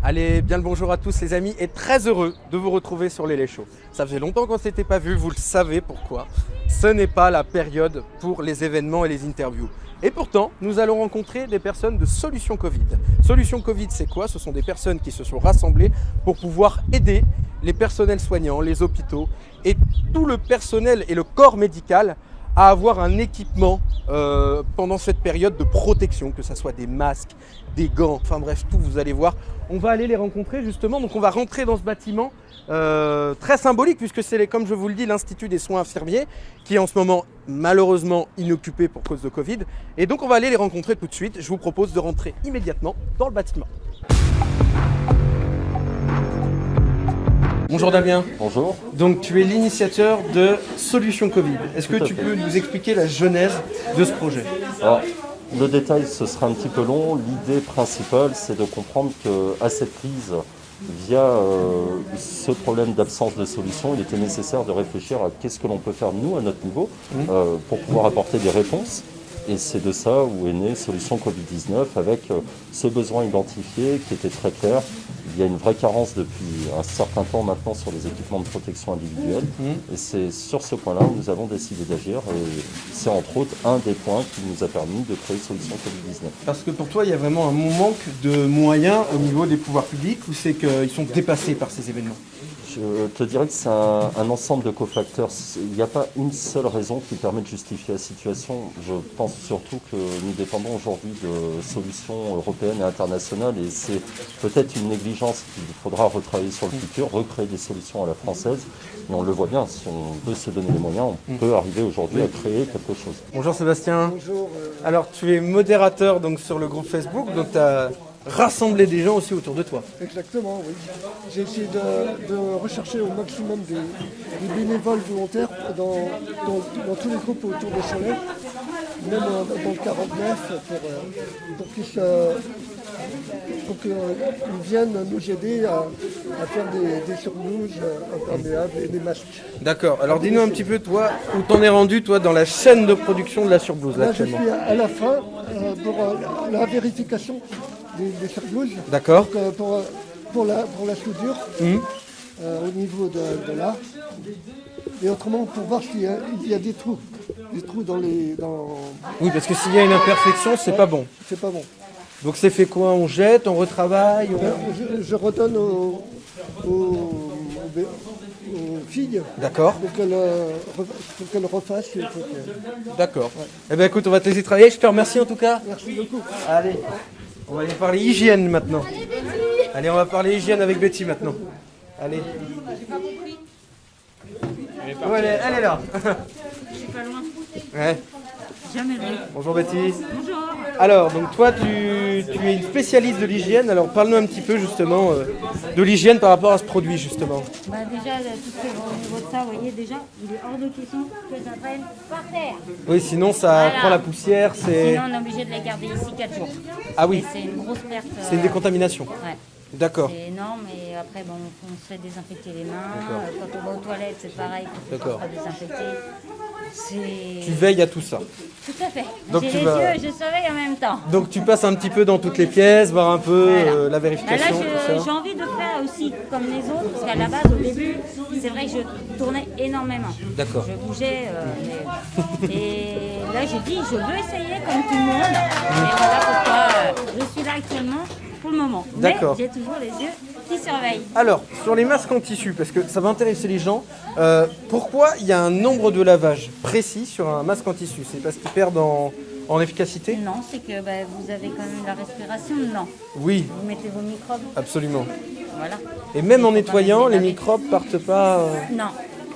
Allez, bien le bonjour à tous les amis et très heureux de vous retrouver sur les Show. Ça faisait longtemps qu'on ne s'était pas vu, vous le savez pourquoi. Ce n'est pas la période pour les événements et les interviews. Et pourtant, nous allons rencontrer des personnes de Solutions Covid. Solutions Covid, c'est quoi? Ce sont des personnes qui se sont rassemblées pour pouvoir aider les personnels soignants, les hôpitaux et tout le personnel et le corps médical à avoir un équipement pendant cette période de protection, que ce soit des masques, des gants, enfin bref, tout, vous allez voir. On va aller les rencontrer justement, donc on va rentrer dans ce bâtiment très symbolique puisque c'est, comme je vous le dis, l'Institut des soins infirmiers qui est en ce moment malheureusement inoccupé pour cause de Covid. Et donc on va aller les rencontrer tout de suite. Je vous propose de rentrer immédiatement dans le bâtiment. Bonjour Damien. Bonjour. Donc tu es l'initiateur de Solutions Covid. Est-ce que tu peux nous expliquer la genèse de ce projet? Alors, le détail, ce sera un petit peu long. L'idée principale, c'est de comprendre qu'à cette crise, via ce problème d'absence de solution, il était nécessaire de réfléchir à qu'est-ce que l'on peut faire nous, à notre niveau, pour pouvoir apporter des réponses. Et c'est de ça où est née Solution Covid-19 avec ce besoin identifié qui était très clair. Il y a une vraie carence depuis un certain temps maintenant sur les équipements de protection individuelle. Et c'est sur ce point-là où nous avons décidé d'agir. Et c'est entre autres un des points qui nous a permis de créer Solution Covid-19. Parce que pour toi, il y a vraiment un manque de moyens au niveau des pouvoirs publics ou c'est qu'ils sont dépassés par ces événements? Je te dirais que c'est un ensemble de cofacteurs. Il n'y a pas une seule raison qui permet de justifier la situation. Je pense surtout que nous dépendons aujourd'hui de solutions européennes et internationales et c'est peut-être une négligence qu'il faudra retravailler sur le futur, recréer des solutions à la française. Et on le voit bien, si on veut se donner les moyens, on peut arriver aujourd'hui à créer quelque chose. Bonjour Sébastien. Bonjour. Alors tu es modérateur donc, sur le groupe Facebook, donc tu as rassemblé des gens aussi autour de toi. Exactement, oui. J'ai essayé de rechercher au maximum des bénévoles volontaires dans tous les groupes autour de Cholet, même dans le 49, pour qu'ils viennent nous aider à faire des surblouses imperméables et des masques. D'accord, alors dis-nous un petit peu toi, où t'en es rendu toi dans la chaîne de production de la surblouse là, Là, je actuellement. suis à la fin pour la vérification des surblouses. D'accord. Donc, pour la soudure au niveau de là. Et autrement, pour voir s'il y a des trous dans les... Oui, parce que s'il y a une imperfection, c'est pas bon. C'est pas bon. Donc c'est fait quoi? On jette, on retravaille Je redonne aux filles D'accord, pour qu'elles refassent. d'accord. Eh bien écoute, on va te laisser travailler, je te remercie en tout cas. Merci beaucoup. Allez, on va aller parler hygiène maintenant. Allez, on va parler hygiène avec Betty maintenant. Allez. Oh, elle est là. Je suis pas loin. Ouais. Jamais vu. Bonjour Betty. Bonjour. Alors, donc toi, tu es une spécialiste de l'hygiène. Alors, parle-nous un petit peu justement de l'hygiène par rapport à ce produit justement. Bah déjà, tout ce qui est au niveau de ça, vous voyez déjà, il est hors de question que ça traîne par terre. Oui, sinon ça Voilà. prend la poussière, c'est... Sinon, on est obligé de les garder ici 4 jours. Ah oui, Et c'est une grosse perte. c'est une décontamination. Ouais. D'accord. C'est énorme et après, bon, on se fait désinfecter les mains. D'accord. Quand on va aux toilettes, c'est pareil, il faut D'accord. se désinfecter. Tu veilles à tout ça. Tout à fait. Donc J'ai tu les vas- yeux et je surveille en même temps. Donc tu passes un petit peu dans toutes les pièces, voir un peu Voilà. la Bah là, vérification, tout j'ai ça. envie de faire aussi comme les autres, parce qu'à la base, au début, c'est vrai que je tournais énormément. D'accord. Je bougeais, et là, j'ai dit, je veux essayer comme tout le monde. Et voilà pourquoi je suis là actuellement pour le moment. D'accord. Mais j'ai toujours les yeux qui surveillent. Alors, sur les masques en tissu, parce que ça va intéresser les gens, pourquoi il y a un nombre de lavages précis sur un masque en tissu? C'est parce qu'ils perdent en efficacité? Non, c'est que vous avez quand même la respiration, non. Oui, Vous mettez vos microbes, absolument. voilà. Et même en Il faut nettoyant, quand même les laver. microbes partent pas... Non.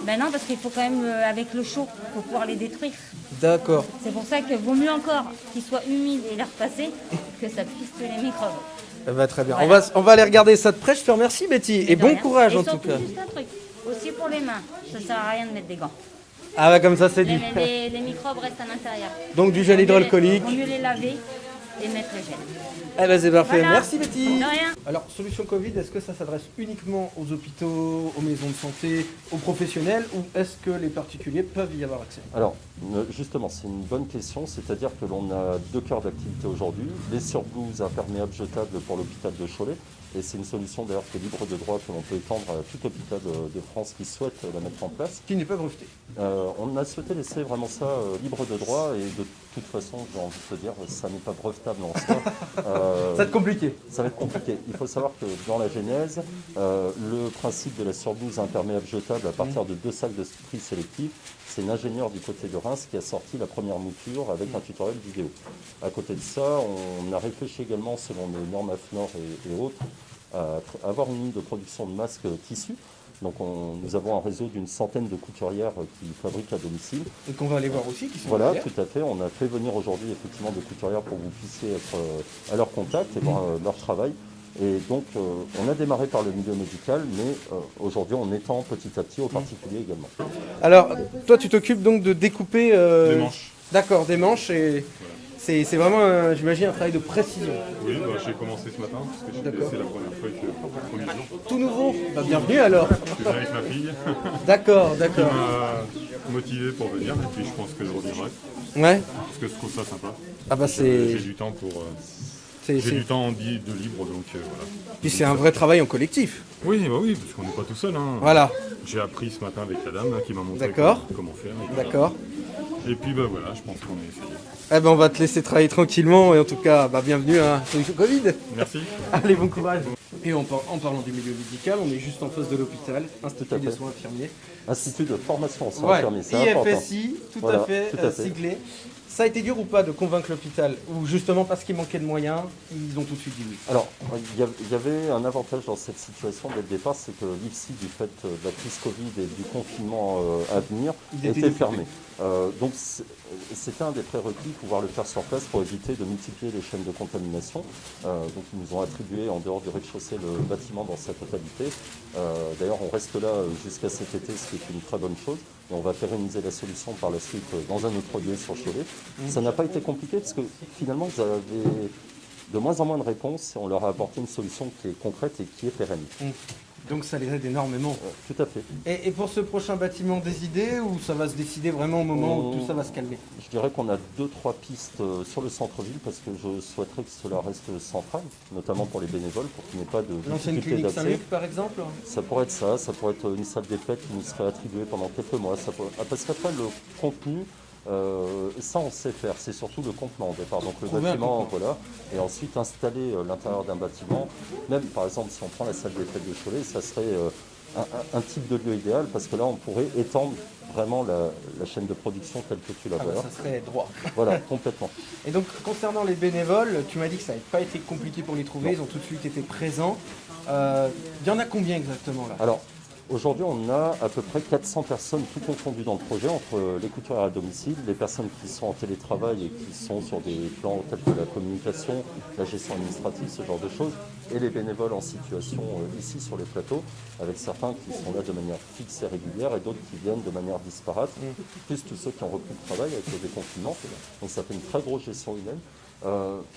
Ben non, parce qu'il faut quand même, avec le chaud, pour pouvoir les détruire. D'accord. C'est pour ça que vaut mieux encore qu'ils soient humides et les repasser que ça puisse tuer les microbes. Eh ben, très bien. Voilà. On va aller regarder ça de près. Je te remercie Betty. Et De bon rien. courage Et en tout surtout, cas. juste un truc, aussi pour les mains, ça sert à rien de mettre des gants. Ah ouais, comme ça c'est dit. Les microbes restent à l'intérieur. Donc du gel hydroalcoolique. Vaut mieux les laver et mettre le gel. Eh ben c'est parfait. Voilà. Merci Betty. De rien. Alors, Solution Covid, est-ce que ça s'adresse uniquement aux hôpitaux, aux maisons de santé, aux professionnels ou est-ce que les particuliers peuvent y avoir accès? Alors, justement, c'est une bonne question, c'est-à-dire que l'on a deux cœurs d'activité aujourd'hui, les surblouses imperméables jetables pour l'hôpital de Cholet Et c'est une solution d'ailleurs qui est libre de droit, que l'on peut étendre à tout hôpital de France qui souhaite la mettre en place. Qui n'est pas breveté. On a souhaité laisser vraiment ça libre de droit et de toute façon, j'ai envie de te dire, ça n'est pas brevetable en soi. Ça va être compliqué. Ça va être compliqué. Il faut savoir que dans la genèse, le principe de la surblouse imperméable jetable à partir de 2 sacs de tri sélectif, c'est l'ingénieur du côté de Reims qui a sorti la première mouture avec un tutoriel vidéo. À côté de ça, on a réfléchi également, selon les normes AFNOR et autres, à avoir une ligne de production de masques tissus. Donc nous avons un réseau d'une centaine de couturières qui fabriquent à domicile. Et qu'on va aller voir aussi, qui sont Voilà, derrière. tout à fait. On a fait venir aujourd'hui effectivement des couturières pour que vous puissiez être à leur contact et voir leur travail. Et donc on a démarré par le milieu médical, mais aujourd'hui on étend petit à petit aux particuliers également. Alors, toi, tu t'occupes donc de découper... Des manches. D'accord, des manches et... C'est vraiment, j'imagine, un travail de précision. Oui, j'ai commencé ce matin, parce que c'est la première fois que le premier jour. Tout nouveau. Bah, bienvenue alors. Je viens avec ma fille, D'accord, qui d'accord. m'a motivé pour venir, et puis je pense que je reviendrai, Ouais. parce que je trouve ça sympa. Ah bah J'ai c'est... du temps c'est- j'ai c'est- du temps de libre, donc voilà. Puis c'est un vrai travail en collectif. Oui, bah oui, parce qu'on n'est pas tout seul. Hein. Voilà. J'ai appris ce matin avec la dame qui m'a montré D'accord. comment faire. Et voilà. D'accord. Et puis bah voilà, je pense qu'on est essayé. Eh ben on va te laisser travailler tranquillement et en tout cas, bah, bienvenue à Solution Covid. Merci. Allez, bon courage. Et en parlant du milieu médical, on est juste en face de l'hôpital, Tout Institut à des fait. soins infirmiers. Institut de formation en soins Ouais, infirmiers, c'est important. IFSI, tout Voilà, à fait, tout à fait. siglé. Ça a été dur ou pas de convaincre l'hôpital? Ou justement parce qu'il manquait de moyens, ils ont tout de suite dit oui? Alors, il y avait un avantage dans cette situation dès le départ, c'est que l'IFSI, du fait de la crise Covid et du confinement à venir, Il était était découpé. fermé. Donc c'était un des prérequis, pouvoir le faire sur place pour éviter de multiplier les chaînes de contamination. Donc ils nous ont attribué en dehors du rez-de-chaussée le bâtiment dans sa totalité. D'ailleurs on reste là jusqu'à cet été, ce qui est une très bonne chose. Et on va pérenniser la solution par la suite dans un autre lieu sur Cholet. Ça n'a pas été compliqué parce que finalement vous avez de moins en moins de réponses et on leur a apporté une solution qui est concrète et qui est pérenne. Donc ça les aide énormément. Tout à fait. Et pour ce prochain bâtiment, des idées ou ça va se décider vraiment au moment où tout ça va se calmer? Je dirais qu'on a 2-3 pistes sur le centre-ville parce que je souhaiterais que cela reste central, notamment pour les bénévoles, pour qu'il n'y ait pas de L'ancienne difficulté clinique d'accès. Saint-Luc par exemple? Ça pourrait être ça pourrait être une salle des fêtes qui nous serait attribuée pendant quelques mois. Parce qu'après le contenu, ça on sait faire, c'est surtout le contenant au départ. Donc le Trouver un bâtiment, contenant. voilà, et ensuite installer l'intérieur d'un bâtiment. Même par exemple si on prend la salle des fêtes de Cholet, ça serait un type de lieu idéal parce que là on pourrait étendre vraiment la chaîne de production telle que tu la Ah vois. bah, ça serait droit. Voilà, complètement. Et donc concernant les bénévoles, tu m'as dit que ça n'avait pas été compliqué pour les trouver, Non. ils ont tout de suite été présents. Il y en a combien exactement là? Alors, aujourd'hui, on a à peu près 400 personnes tout confondues dans le projet, entre les couturières à domicile, les personnes qui sont en télétravail et qui sont sur des plans tels que la communication, la gestion administrative, ce genre de choses, et les bénévoles en situation ici sur les plateaux, avec certains qui sont là de manière fixe et régulière et d'autres qui viennent de manière disparate, plus tous ceux qui ont repris le travail avec le déconfinement. Donc ça fait une très grosse gestion humaine.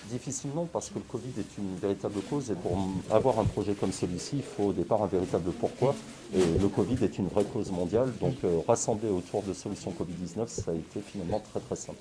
Difficilement parce que le Covid est une véritable cause et pour avoir un projet comme celui-ci, il faut au départ un véritable pourquoi. Et le Covid est une vraie cause mondiale, donc rassembler autour de solutions Covid-19, ça a été finalement très très simple.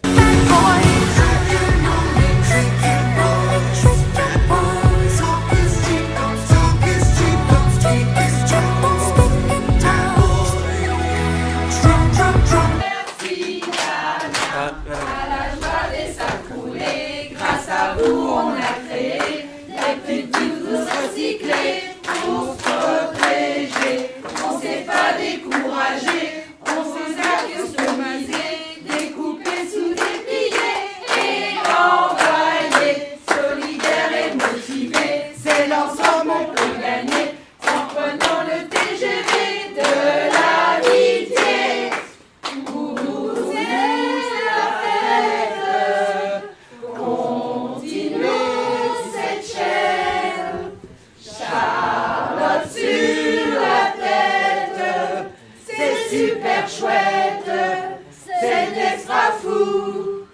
Super chouette, c'est extra fou.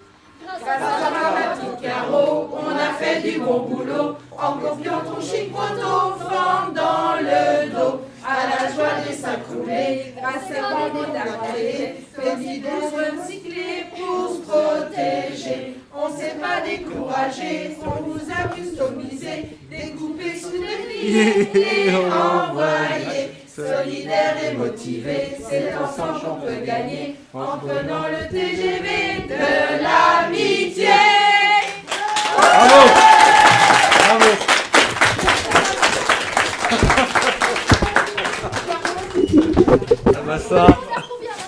Grâce à la petite carreau, on a fait du bon boulot. Encore bien ton chic poteau, forme dans le dos. À la joie des s'accrouler, grâce à bande d'arrêter, petit douce recyclé pour se protéger. On on s'est pas découragé, on vous a customisé, découpé sous des piliers et envoyé. Solidaire et motivé, c'est ensemble qu'on peut gagner en prenant le TGV de l'amitié. Bravo. Bravo. Ah bah ça,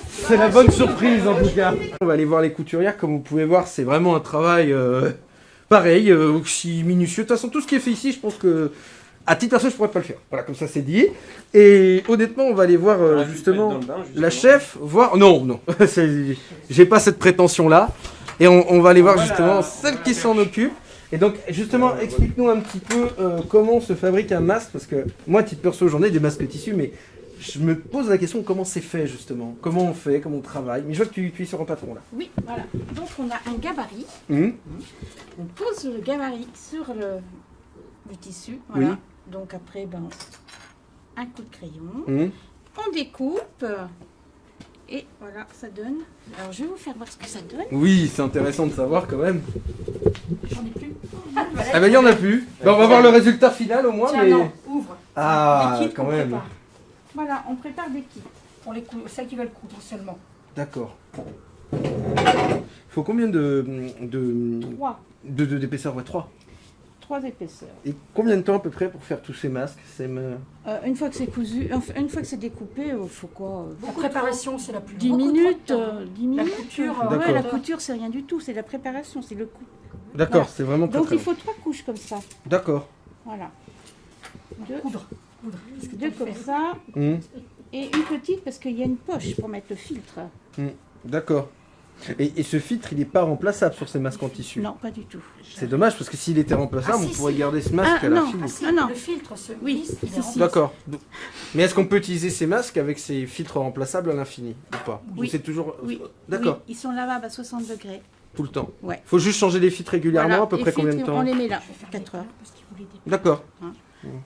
c'est la bonne surprise en tout cas. On va aller voir les couturières, comme vous pouvez voir, c'est vraiment un travail pareil, aussi minutieux. De toute façon, tout ce qui est fait ici, je pense que, à titre perso, je pourrais pas le faire. Voilà, comme ça c'est dit. Et honnêtement, on va aller voir justement la chef, voir... Non, non, j'ai pas cette prétention-là. Et on va aller voir justement celle qui s'en occupe. Et donc, justement, explique-nous un petit peu comment se fabrique un masque, parce que moi, à titre perso, j'en ai des masques tissus, mais je me pose la question de comment c'est fait, justement. Comment on fait, comment on travaille. Mais je vois que tu es sur un patron, là. Oui, voilà. Donc, on a un gabarit. On pose le gabarit sur le tissu, voilà. Oui. Donc, après, ben, un coup de crayon. On découpe. Et voilà, ça donne. Alors, je vais vous faire voir ce que ça donne. Oui, c'est intéressant de savoir quand même. J'en ai plus. Ah ben, il n'y en a plus. Ben, on va voir le résultat final au moins, Tiens, mais... non, ouvre. Ah, Les kits quand qu'on même. prépare. Voilà, on prépare des kits. Pour les celles qui veulent coudre seulement. D'accord. Il faut combien Trois. d'épaisseur? Ouais, 3. 3 épaisseurs. Et combien de temps à peu près pour faire tous ces masques? Une fois que c'est cousu, enfin, une fois que c'est découpé, il faut quoi La préparation, c'est la plus 10 beaucoup minutes, trop de temps. 10 minutes. La couture, ouais, la couture, c'est rien du tout, c'est la préparation, c'est le coup. D'accord, Voilà. c'est vraiment très Donc très il faut 3 couches comme ça. D'accord. Voilà. Coudre. Qu'est-ce que Deux tu comme fais ça. Et une petite parce qu'il y a une poche pour mettre le filtre. D'accord. Et ce filtre, il n'est pas remplaçable sur ces masques en tissu? Non, pas du tout. C'est dommage parce que s'il était remplaçable, Ah, on si, pourrait si. garder ce masque à non. l'infini. Ah, Si, non. le filtre se Oui, glisse, il est si, si. rempli. D'accord. Mais est-ce qu'on peut utiliser ces masques avec ces filtres remplaçables à l'infini ou pas? Oui. Ou c'est toujours... Oui. D'accord, Oui, ils sont lavables à 60 degrés. tout le temps. Ouais. Faut juste changer les filtres régulièrement, Voilà. à peu Les près combien de filtres, temps? On les met là, Je vais faire 4 des heures. coupes parce qu'il voulait des- D'accord,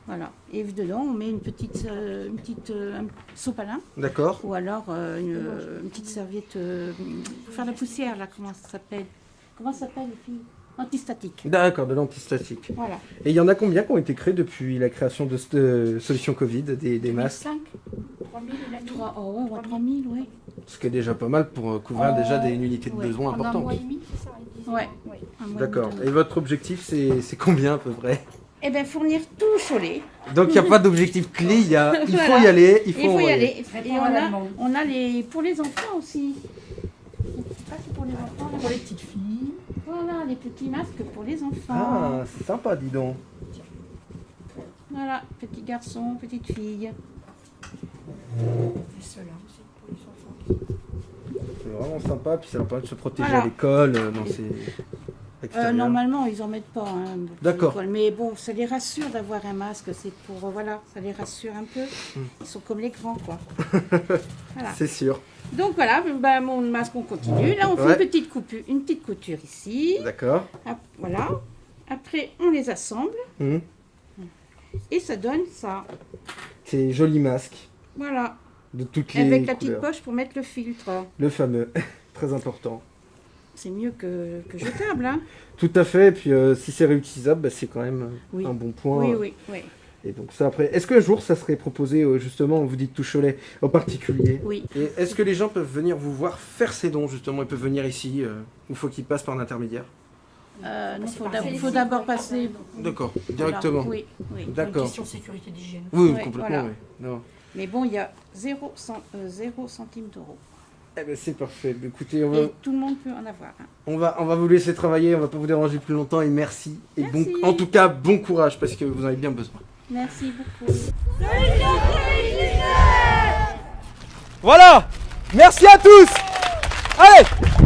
Voilà. Et dedans, on met une petite un sopalin d'accord. ou alors une petite serviette pour faire la poussière, là, comment ça s'appelle? Comment ça s'appelle, les filles? Antistatique. D'accord, de l'antistatique. Voilà. Et il y en a combien qui ont été créés depuis la création de cette solution Covid, des masques? 5 3000, il a mis. 3, oh ouais, 3000, oui. Ce qui est déjà pas mal pour couvrir déjà des unités de ouais. besoin En un importantes. mois et demi, c'est ça ils disent. Ouais. Oui. Un mois D'accord. et demi. Et votre objectif, c'est combien à peu près? Eh bien, fournir tout Cholet. Donc il n'y a pas d'objectif clé, il faut Voilà. y aller, il Il faut faut y envoyer. aller. Et Répondre à la demande. on a les pour les enfants aussi. Ça, c'est pour les enfants. Pour les petites filles. Voilà, les petits masques pour les enfants. Ah, c'est sympa, dis donc. Voilà, petits garçons, petites filles. Et ceux-là aussi, pour les enfants. C'est vraiment sympa, puis ça leur permet de se protéger Voilà. à l'école, dans ces extérieurs. Normalement, ils en mettent pas. Hein, pour D'accord. l'école. Mais bon, ça les rassure d'avoir un masque. C'est pour voilà, ça les rassure un peu. Ils sont comme les grands, quoi. Voilà. C'est sûr. Donc voilà, ben, mon masque, on continue. Là, on fait Ouais. une petite couture ici. D'accord. Voilà. Après, on les assemble Mhm. et ça donne ça. C'est joli masque Voilà. de toutes les Avec la petite couleurs. poche pour mettre le filtre. Le fameux, très important. C'est mieux que jetable, hein? Tout à fait, et puis si c'est réutilisable, bah, c'est quand même Oui. un bon point. Oui, oui, oui. Et donc ça après, est-ce qu'un jour ça serait proposé justement, vous dites tout Cholet en particulier? Oui. Et est-ce que les gens peuvent venir vous voir faire ces dons justement? Ils peuvent venir ici ou faut qu'ils passent par un intermédiaire? Non, parfait. faut d'abord passer. D'accord, Voilà. directement. Oui, oui. Une D'accord. question de sécurité d'hygiène. Oui, Ouais, complètement. voilà. Oui. Non. Mais bon, il y a 0 centime d'euros. Eh ben, c'est parfait. Écoutez, on va, Et tout le monde peut en avoir un. on va vous laisser travailler, on va pas vous déranger plus longtemps et merci. Et Merci. bon, en tout cas, bon courage parce que vous en avez bien besoin. Merci beaucoup. Voilà, merci à tous. Allez.